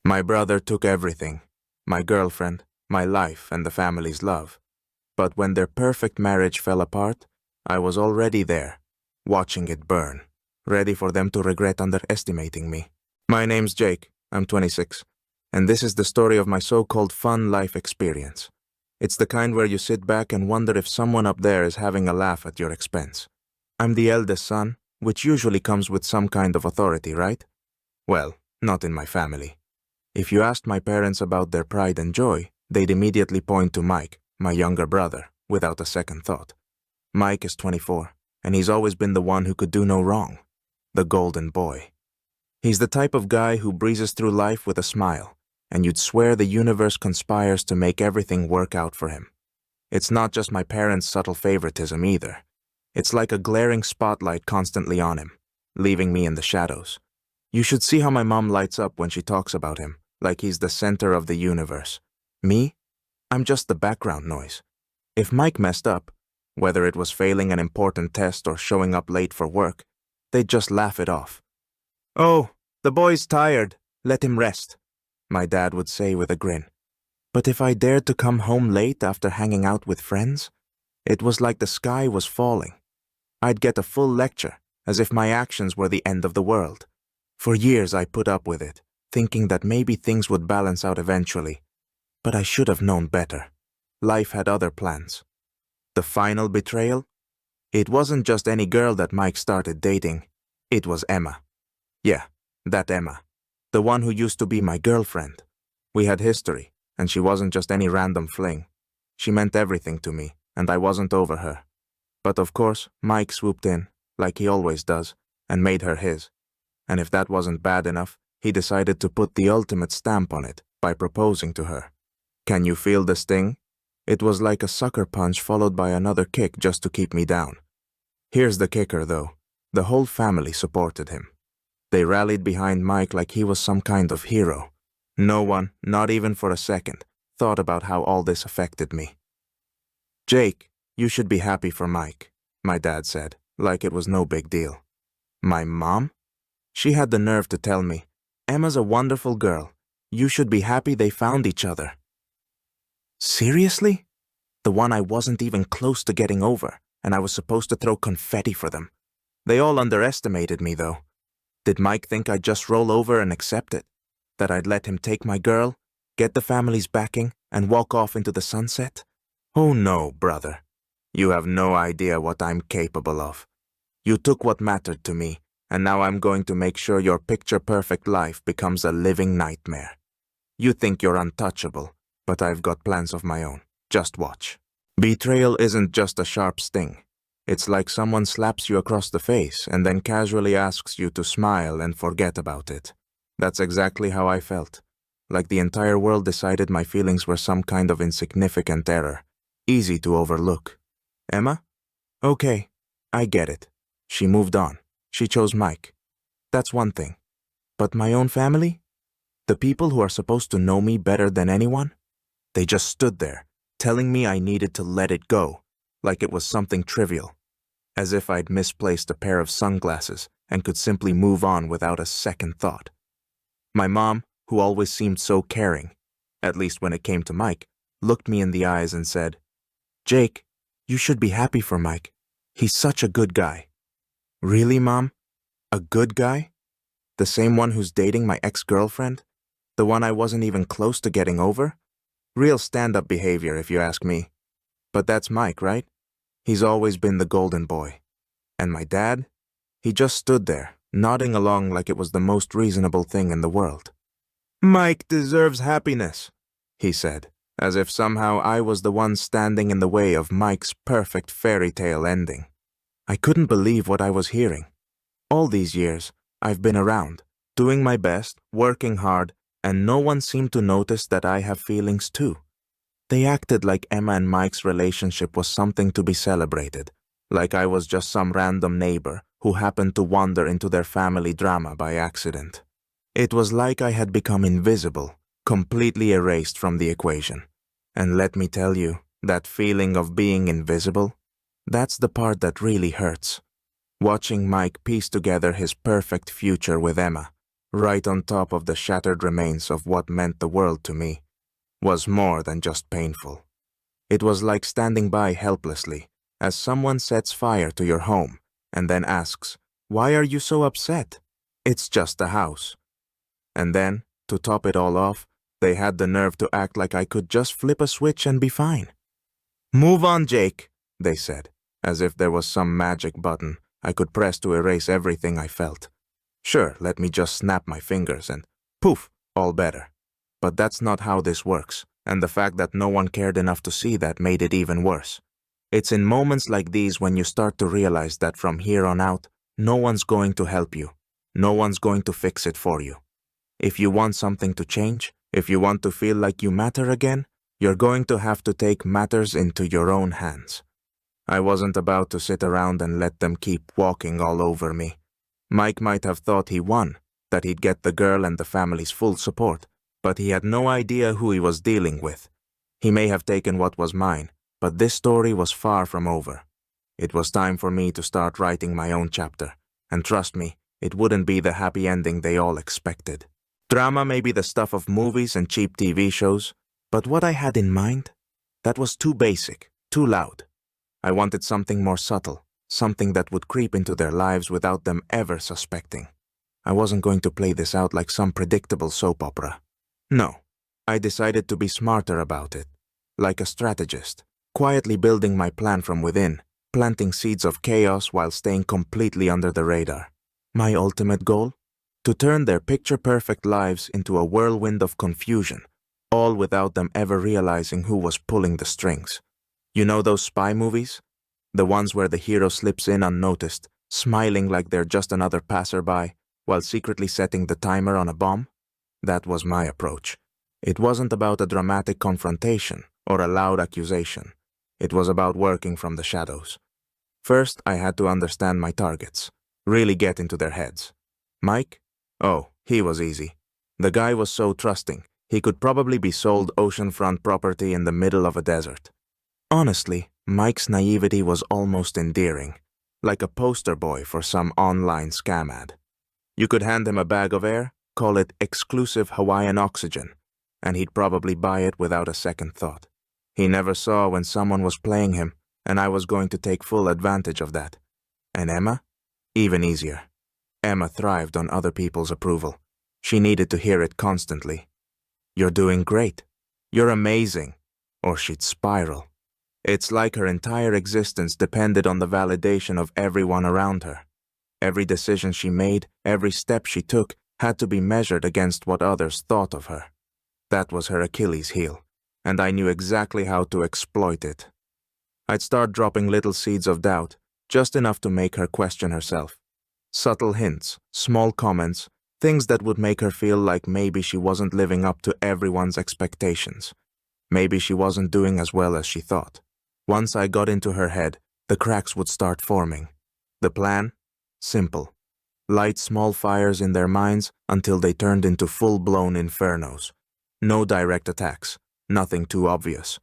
My brother took everything, my girlfriend, my life, and the family's love. But when their perfect marriage fell apart, I was already there, watching it burn, ready for them to regret underestimating me. My name's Jake, I'm 26, and this is the story of my so-called fun life experience. It's the kind where you sit back and wonder if someone up there is having a laugh at your expense. I'm the eldest son, which usually comes with some kind of authority, right? Well, not in my family. If you asked my parents about their pride and joy, they'd immediately point to Mike, my younger brother, without a second thought. Mike is 24, and he's always been the one who could do no wrong. The golden boy. He's the type of guy who breezes through life with a smile, and you'd swear the universe conspires to make everything work out for him. It's not just my parents' subtle favoritism either. It's like a glaring spotlight constantly on him, leaving me in the shadows. You should see how my mom lights up when she talks about him, like he's the center of the universe. Me? I'm just the background noise. If Mike messed up, whether it was failing an important test or showing up late for work, they'd just laugh it off. "Oh, the boy's tired. Let him rest," my dad would say with a grin. But if I dared to come home late after hanging out with friends, it was like the sky was falling. I'd get a full lecture, as if my actions were the end of the world. For years I put up with it, thinking that maybe things would balance out eventually. But I should have known better. Life had other plans. The final betrayal? It wasn't just any girl that Mike started dating. It was Emma. Yeah, that Emma. The one who used to be my girlfriend. We had history, and she wasn't just any random fling. She meant everything to me, and I wasn't over her. But of course, Mike swooped in, like he always does, and made her his. And if that wasn't bad enough, he decided to put the ultimate stamp on it by proposing to her. Can you feel the sting? It was like a sucker punch followed by another kick just to keep me down. Here's the kicker, though. The whole family supported him. They rallied behind Mike like he was some kind of hero. No one, not even for a second, thought about how all this affected me. "Jake, you should be happy for Mike," my dad said, like it was no big deal. My mom? She had the nerve to tell me, "Emma's a wonderful girl. You should be happy they found each other." Seriously? The one I wasn't even close to getting over, and I was supposed to throw confetti for them. They all underestimated me, though. Did Mike think I'd just roll over and accept it? That I'd let him take my girl, get the family's backing, and walk off into the sunset? Oh no, brother. You have no idea what I'm capable of. You took what mattered to me, and now I'm going to make sure your picture-perfect life becomes a living nightmare. You think you're untouchable, but I've got plans of my own. Just watch. Betrayal isn't just a sharp sting. It's like someone slaps you across the face and then casually asks you to smile and forget about it. That's exactly how I felt. Like the entire world decided my feelings were some kind of insignificant error, easy to overlook. Emma? Okay, I get it. She moved on. She chose Mike. That's one thing. But my own family? The people who are supposed to know me better than anyone? They just stood there, telling me I needed to let it go, like it was something trivial. As if I'd misplaced a pair of sunglasses and could simply move on without a second thought. My mom, who always seemed so caring, at least when it came to Mike, looked me in the eyes and said, "Jake, you should be happy for Mike. He's such a good guy." Really, Mom? A good guy? The same one who's dating my ex-girlfriend? The one I wasn't even close to getting over? Real stand-up behavior, if you ask me. But that's Mike, right? He's always been the golden boy. And my dad? He just stood there, nodding along like it was the most reasonable thing in the world. "Mike deserves happiness," he said, as if somehow I was the one standing in the way of Mike's perfect fairy tale ending. I couldn't believe what I was hearing. All these years, I've been around, doing my best, working hard, and no one seemed to notice that I have feelings too. They acted like Emma and Mike's relationship was something to be celebrated, like I was just some random neighbor who happened to wander into their family drama by accident. It was like I had become invisible, completely erased from the equation. And let me tell you, that feeling of being invisible, that's the part that really hurts. Watching Mike piece together his perfect future with Emma, right on top of the shattered remains of what meant the world to me, was more than just painful. It was like standing by helplessly as someone sets fire to your home and then asks, "Why are you so upset? It's just a house." And then, to top it all off, they had the nerve to act like I could just flip a switch and be fine. "Move on, Jake," they said, as if there was some magic button I could press to erase everything I felt. Sure, let me just snap my fingers and poof, all better. But that's not how this works, and the fact that no one cared enough to see that made it even worse. It's in moments like these when you start to realize that from here on out, no one's going to help you. No one's going to fix it for you. If you want something to change, if you want to feel like you matter again, you're going to have to take matters into your own hands. I wasn't about to sit around and let them keep walking all over me. Mike might have thought he won, that he'd get the girl and the family's full support, but he had no idea who he was dealing with. He may have taken what was mine, but this story was far from over. It was time for me to start writing my own chapter, and trust me, it wouldn't be the happy ending they all expected. Drama may be the stuff of movies and cheap TV shows, but what I had in mind, that was too basic, too loud. I wanted something more subtle, something that would creep into their lives without them ever suspecting. I wasn't going to play this out like some predictable soap opera. No, I decided to be smarter about it, like a strategist, quietly building my plan from within, planting seeds of chaos while staying completely under the radar. My ultimate goal? To turn their picture-perfect lives into a whirlwind of confusion, all without them ever realizing who was pulling the strings. You know those spy movies? The ones where the hero slips in unnoticed, smiling like they're just another passerby, while secretly setting the timer on a bomb? That was my approach. It wasn't about a dramatic confrontation or a loud accusation. It was about working from the shadows. First, I had to understand my targets, really get into their heads. Mike? Oh, he was easy. The guy was so trusting, he could probably be sold oceanfront property in the middle of a desert. Honestly, Mike's naivety was almost endearing, like a poster boy for some online scam ad. You could hand him a bag of air, call it exclusive Hawaiian oxygen, and he'd probably buy it without a second thought. He never saw when someone was playing him, and I was going to take full advantage of that. And Emma? Even easier. Emma thrived on other people's approval. She needed to hear it constantly. "You're doing great. You're amazing." Or she'd spiral. It's like her entire existence depended on the validation of everyone around her. Every decision she made, every step she took, had to be measured against what others thought of her. That was her Achilles heel, and I knew exactly how to exploit it. I'd start dropping little seeds of doubt, just enough to make her question herself. Subtle hints, small comments, things that would make her feel like maybe she wasn't living up to everyone's expectations. Maybe she wasn't doing as well as she thought. Once I got into her head, the cracks would start forming. The plan? Simple. Light small fires in their minds until they turned into full-blown infernos. No direct attacks, nothing too obvious.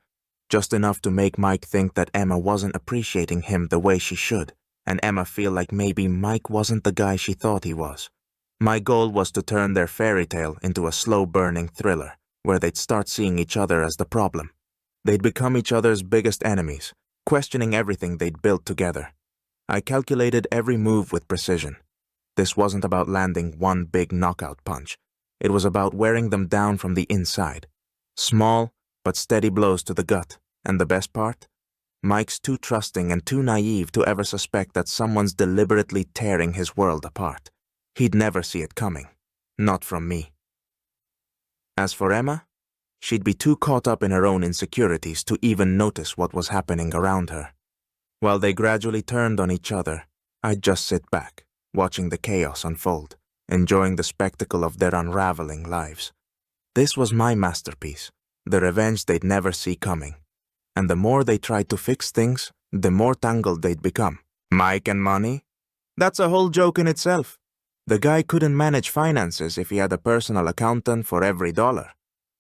Just enough to make Mike think that Emma wasn't appreciating him the way she should, and Emma feel like maybe Mike wasn't the guy she thought he was. My goal was to turn their fairy tale into a slow-burning thriller, where they'd start seeing each other as the problem. They'd become each other's biggest enemies, questioning everything they'd built together. I calculated every move with precision. This wasn't about landing one big knockout punch. It was about wearing them down from the inside. Small, but steady blows to the gut. And the best part? Mike's too trusting and too naive to ever suspect that someone's deliberately tearing his world apart. He'd never see it coming. Not from me. As for Emma, she'd be too caught up in her own insecurities to even notice what was happening around her. While they gradually turned on each other, I'd just sit back, watching the chaos unfold, enjoying the spectacle of their unraveling lives. This was my masterpiece, the revenge they'd never see coming. And the more they tried to fix things, the more tangled they'd become. Mike and money? That's a whole joke in itself. The guy couldn't manage finances if he had a personal accountant for every dollar.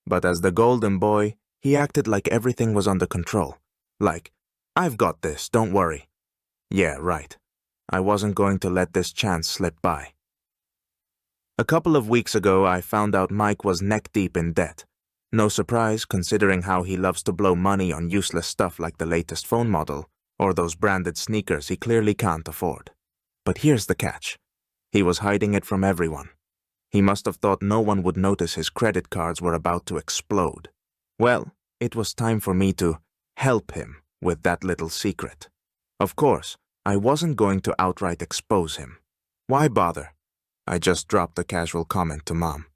But as the golden boy, he acted like everything was under control. Like, "I've got this, don't worry." Yeah, right. I wasn't going to let this chance slip by. A couple of weeks ago, I found out Mike was neck-deep in debt. No surprise, considering how he loves to blow money on useless stuff like the latest phone model, or those branded sneakers he clearly can't afford. But here's the catch. He was hiding it from everyone. He must have thought no one would notice his credit cards were about to explode. Well, it was time for me to help him with that little secret. Of course, I wasn't going to outright expose him. Why bother? I just dropped a casual comment to Mom.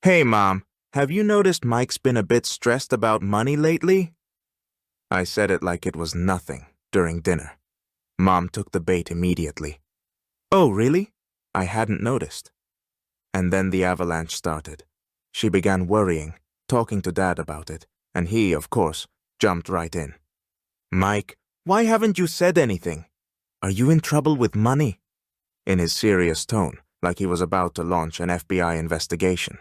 Hey, Mom, have you noticed Mike's been a bit stressed about money lately? I said it like it was nothing during dinner. Mom took the bait immediately. Oh, really? I hadn't noticed. And then the avalanche started. She began worrying, talking to Dad about it, and he, of course, jumped right in. Mike, why haven't you said anything? Are you in trouble with money? In his serious tone, like he was about to launch an FBI investigation.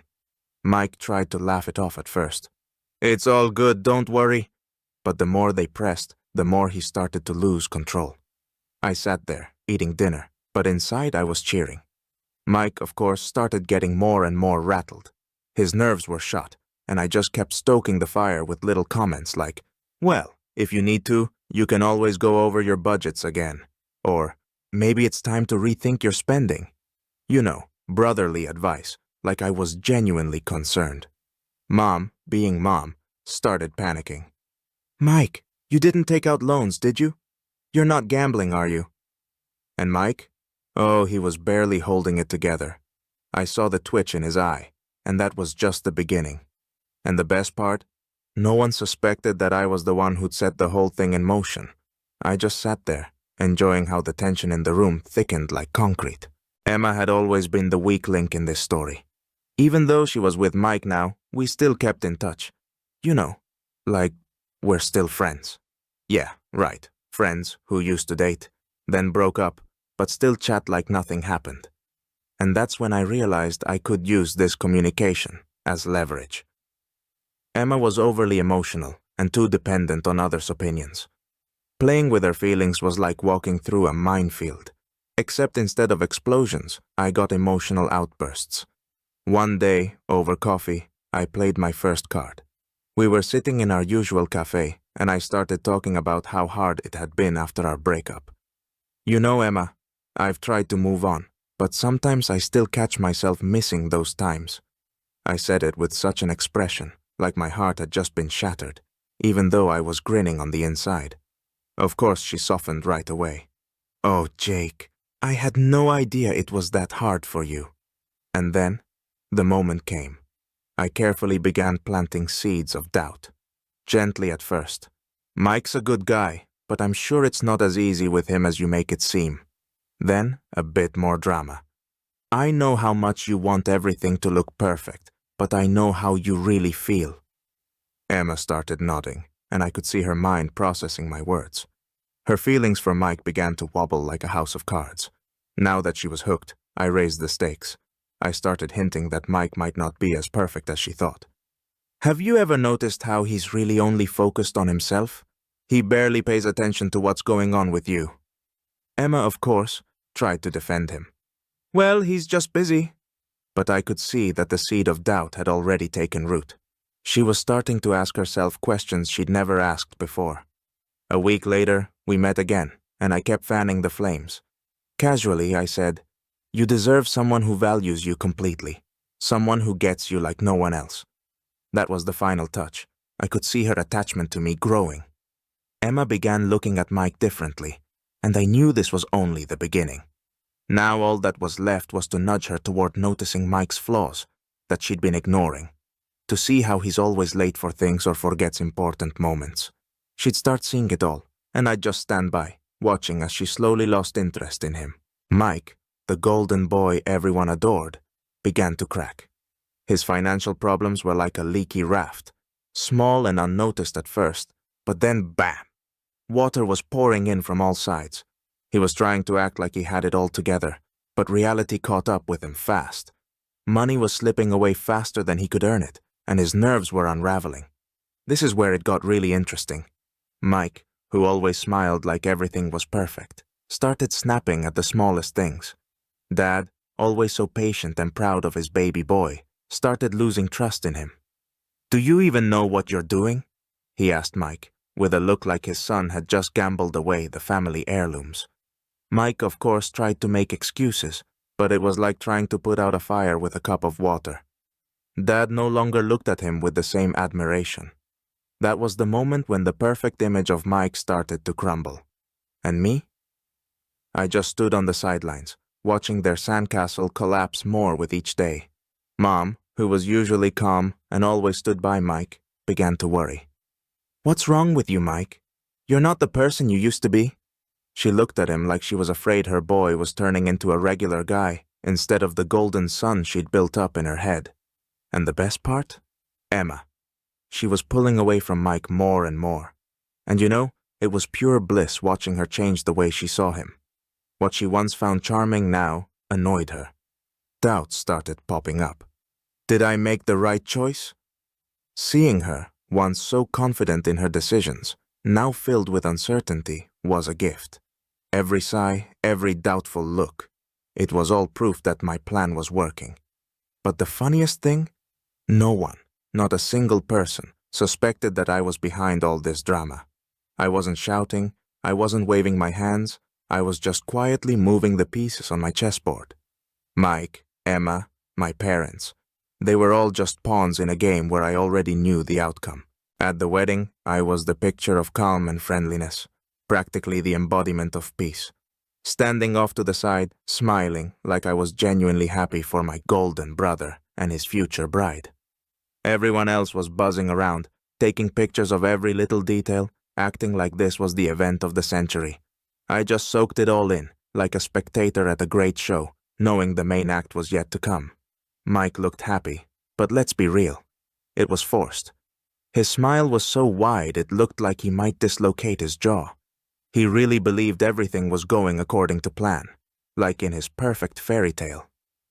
Mike tried to laugh it off at first. It's all good, don't worry. But the more they pressed, the more he started to lose control. I sat there, eating dinner, but inside I was cheering. Mike, of course, started getting more and more rattled. His nerves were shot, and I just kept stoking the fire with little comments like, well, if you need to, you can always go over your budgets again. Or, maybe it's time to rethink your spending. You know, brotherly advice, like I was genuinely concerned. Mom, being Mom, started panicking. Mike, you didn't take out loans, did you? You're not gambling, are you? And Mike? Oh, he was barely holding it together. I saw the twitch in his eye, and that was just the beginning. And the best part? No one suspected that I was the one who'd set the whole thing in motion. I just sat there, enjoying how the tension in the room thickened like concrete. Emma had always been the weak link in this story. Even though she was with Mike now, we still kept in touch. You know, like, we're still friends. Yeah, right, friends who used to date, then broke up, but still chat like nothing happened. And that's when I realized I could use this communication as leverage. Emma was overly emotional and too dependent on others' opinions. Playing with her feelings was like walking through a minefield. Except instead of explosions, I got emotional outbursts. One day, over coffee, I played my first card. We were sitting in our usual cafe, and I started talking about how hard it had been after our breakup. You know, Emma, I've tried to move on, but sometimes I still catch myself missing those times. I said it with such an expression, like my heart had just been shattered, even though I was grinning on the inside. Of course, she softened right away. Oh, Jake, I had no idea it was that hard for you. And then, the moment came. I carefully began planting seeds of doubt. Gently at first. Mike's a good guy, but I'm sure it's not as easy with him as you make it seem. Then, a bit more drama. I know how much you want everything to look perfect, but I know how you really feel. Emma started nodding, and I could see her mind processing my words. Her feelings for Mike began to wobble like a house of cards. Now that she was hooked, I raised the stakes. I started hinting that Mike might not be as perfect as she thought. Have you ever noticed how he's really only focused on himself? He barely pays attention to what's going on with you. Emma, of course, tried to defend him. Well, he's just busy. But I could see that the seed of doubt had already taken root. She was starting to ask herself questions she'd never asked before. A week later, we met again, and I kept fanning the flames. Casually, I said, "You deserve someone who values you completely, someone who gets you like no one else." That was the final touch. I could see her attachment to me growing. Emma began looking at Mike differently, and I knew this was only the beginning. Now all that was left was to nudge her toward noticing Mike's flaws that she'd been ignoring, to see how he's always late for things or forgets important moments. She'd start seeing it all, and I'd just stand by, watching as she slowly lost interest in him. Mike, the golden boy everyone adored, began to crack. His financial problems were like a leaky raft, small and unnoticed at first, but then bam! Water was pouring in from all sides. He was trying to act like he had it all together, but reality caught up with him fast. Money was slipping away faster than he could earn it, and his nerves were unraveling. This is where it got really interesting. Mike, who always smiled like everything was perfect, started snapping at the smallest things. Dad, always so patient and proud of his baby boy, started losing trust in him. "Do you even know what you're doing?" he asked Mike, with a look like his son had just gambled away the family heirlooms. Mike, of course, tried to make excuses, but it was like trying to put out a fire with a cup of water. Dad no longer looked at him with the same admiration. That was the moment when the perfect image of Mike started to crumble. And me? I just stood on the sidelines, watching their sandcastle collapse more with each day. Mom, who was usually calm and always stood by Mike, began to worry. "What's wrong with you, Mike? You're not the person you used to be." She looked at him like she was afraid her boy was turning into a regular guy instead of the golden sun she'd built up in her head. And the best part? Emma. She was pulling away from Mike more and more. And you know, it was pure bliss watching her change the way she saw him. What she once found charming now annoyed her. Doubts started popping up. Did I make the right choice? Seeing her, once so confident in her decisions, now filled with uncertainty, was a gift. Every sigh, every doubtful look. It was all proof that my plan was working. But the funniest thing? No one, not a single person, suspected that I was behind all this drama. I wasn't shouting, I wasn't waving my hands, I was just quietly moving the pieces on my chessboard. Mike, Emma, my parents. They were all just pawns in a game where I already knew the outcome. At the wedding, I was the picture of calm and friendliness, practically the embodiment of peace. Standing off to the side, smiling like I was genuinely happy for my golden brother and his future bride. Everyone else was buzzing around, taking pictures of every little detail, acting like this was the event of the century. I just soaked it all in, like a spectator at a great show, knowing the main act was yet to come. Mike looked happy, but let's be real. It was forced. His smile was so wide it looked like he might dislocate his jaw. He really believed everything was going according to plan, like in his perfect fairy tale.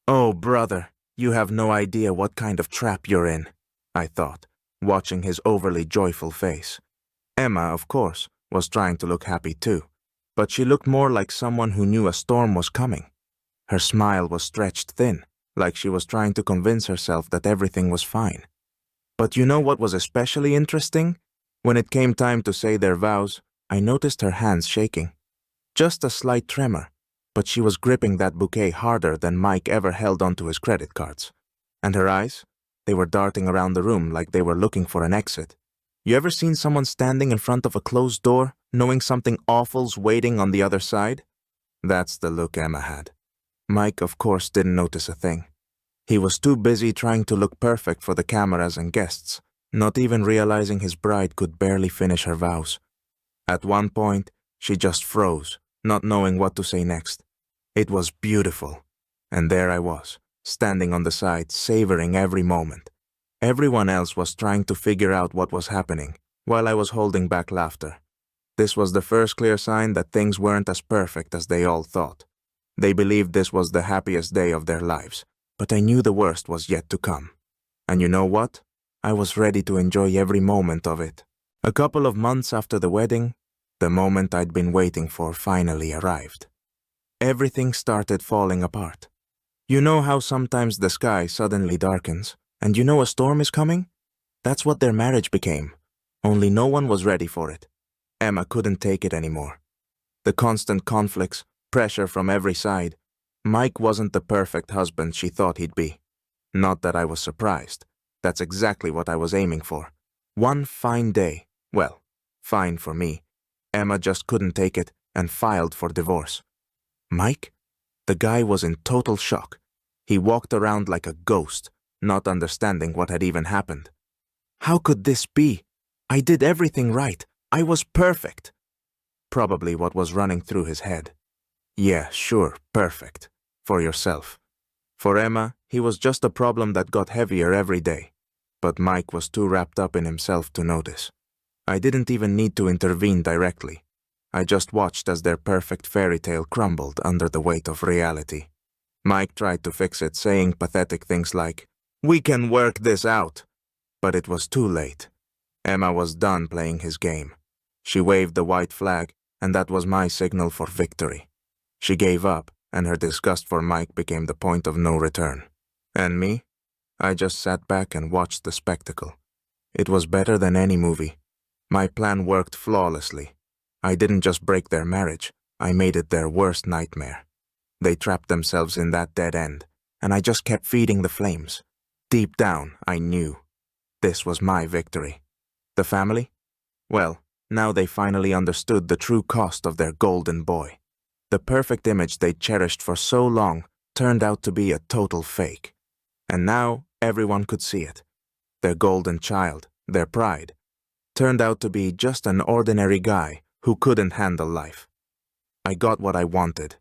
"Oh, brother, you have no idea what kind of trap you're in," I thought, watching his overly joyful face. Emma, of course, was trying to look happy too, but she looked more like someone who knew a storm was coming. Her smile was stretched thin, like she was trying to convince herself that everything was fine. But you know what was especially interesting? When it came time to say their vows, I noticed her hands shaking. Just a slight tremor, but she was gripping that bouquet harder than Mike ever held onto his credit cards. And her eyes? They were darting around the room like they were looking for an exit. You ever seen someone standing in front of a closed door, knowing something awful's waiting on the other side? That's the look Emma had. Mike, of course, didn't notice a thing. He was too busy trying to look perfect for the cameras and guests, not even realizing his bride could barely finish her vows. At one point, she just froze, not knowing what to say next. It was beautiful. And there I was, standing on the side, savoring every moment. Everyone else was trying to figure out what was happening, while I was holding back laughter. This was the first clear sign that things weren't as perfect as they all thought. They believed this was the happiest day of their lives, but I knew the worst was yet to come. And you know what? I was ready to enjoy every moment of it. A couple of months after the wedding, the moment I'd been waiting for finally arrived. Everything started falling apart. You know how sometimes the sky suddenly darkens, and you know a storm is coming? That's what their marriage became, only no one was ready for it. Emma couldn't take it anymore. The constant conflicts, pressure from every side. Mike wasn't the perfect husband she thought he'd be. Not that I was surprised. That's exactly what I was aiming for. One fine day, well, fine for me, Emma just couldn't take it and filed for divorce. Mike? The guy was in total shock. He walked around like a ghost, not understanding what had even happened. How could this be? I did everything right. I was perfect. Probably what was running through his head. Yeah, sure, perfect. For yourself. For Emma, he was just a problem that got heavier every day. But Mike was too wrapped up in himself to notice. I didn't even need to intervene directly. I just watched as their perfect fairy tale crumbled under the weight of reality. Mike tried to fix it, saying pathetic things like, "We can work this out." But it was too late. Emma was done playing his game. She waved the white flag, and that was my signal for victory. She gave up and her disgust for Mike became the point of no return. And me? I just sat back and watched the spectacle. It was better than any movie. My plan worked flawlessly. I didn't just break their marriage, I made it their worst nightmare. They trapped themselves in that dead end, and I just kept feeding the flames. Deep down, I knew. This was my victory. The family? Well, now they finally understood the true cost of their golden boy. The perfect image they cherished for so long turned out to be a total fake. And now everyone could see it. Their golden child, their pride, turned out to be just an ordinary guy who couldn't handle life. I got what I wanted.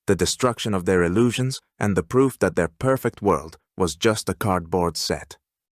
The destruction of their illusions and the proof that their perfect world was just a cardboard set.